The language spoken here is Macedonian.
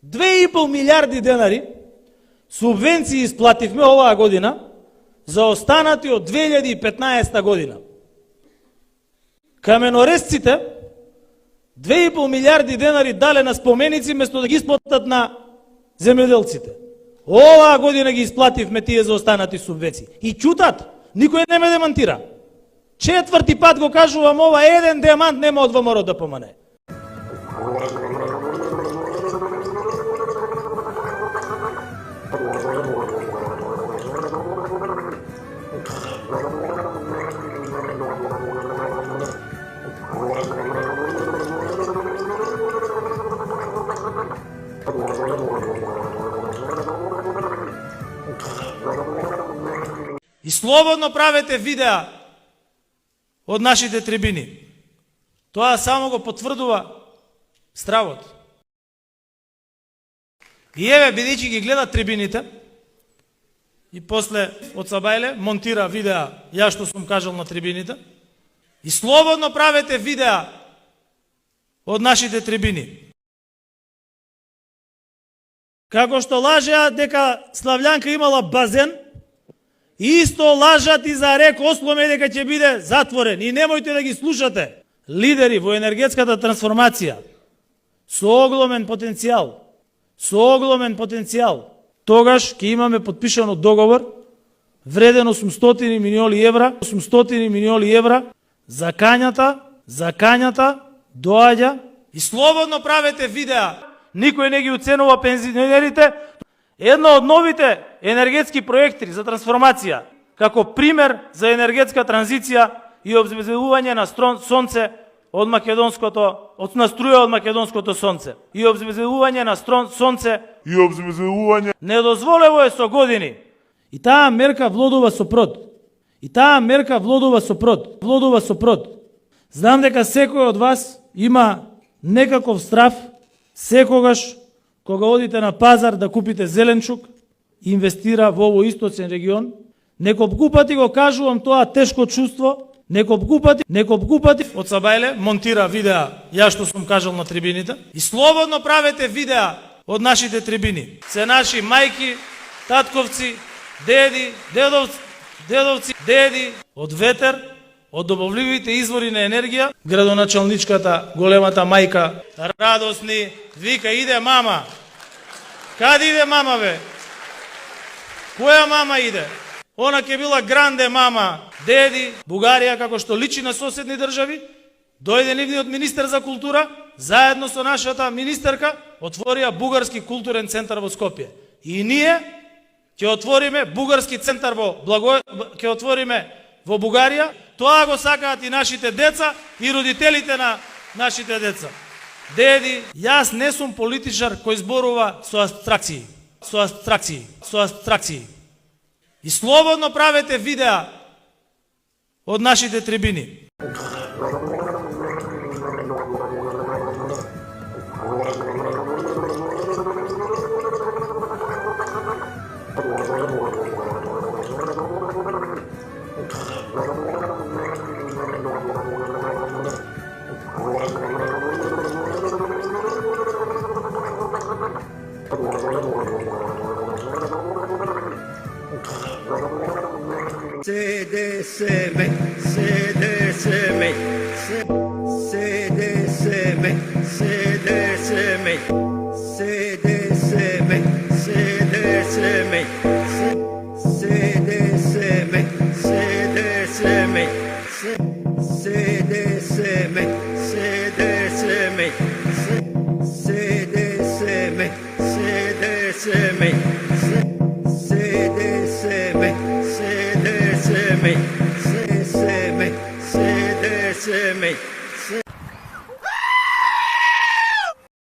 Две и пол милиарди денари субвенции исплативме оваа година за останати од 2015 година. Каменорезците 2,5 милиарди денари дале на споменици место да ги исплатат на земјоделците. Оваа година ги исплативме тие за останати субвенции. И чутат, никој не ме демантира. Четврти пат го кажувам ова, еден демант нема од ВМРО да помане. И слободно правете видеа од нашите трибини. Тоа само го потврдува стравот. И еве, бидејќи ги гледат трибините, и после од Сабајле монтира видеа ја што сум кажал на трибините, и слободно правете видеа од нашите трибини. Како што лажеа дека Слављанка имала базен, исто лажат и за рек Осломе дека ќе биде затворен. И немојте да ги слушате. Лидери во енергетската трансформација со оголемен потенцијал, тогаш ќе имаме подпишано договор вреден 800 милиони евра, закањата доаѓа и слободно правете видеа. Никој не ги уценува пензионерите. Едно од новите енергетски проекти за трансформација, како пример за енергетска транзиција и обезбедување на сонце од македонското, на струја од македонското сонце. Недозволево е со години. И таа мерка влодува со прод. Знам дека секој од вас има некаков страв секогаш кога одите на пазар да купите зеленчук, инвестира во овој истоцен регион. Неколку пати го кажувам тоа тешко чувство, неколку пати од Сабајле монтира видеа ја што сум кажал на трибините. И слободно правете видеа од нашите трибини. Се наши мајки, татковци, деди, од ветер, од добавливите извори на енергија. Градоначалничката, големата мајка, радосни, вика, иде мама. Каде иде мама, бе? Која мама иде? Она ќе била гранде мама. Деди, Бугарија, како што личи на соседни држави, дојде нивниот министер за култура, заедно со нашата министерка, отворија бугарски културен центар во Скопје. И ние ќе отвориме бугарски центар во Бугарија. Тоа го сакаат и нашите деца и родителите на нашите деца. Деди, јас не сум политичар кој зборува со абстракции. И слободно правете видеа од нашите трибини. CDSM me, se me, se de se me.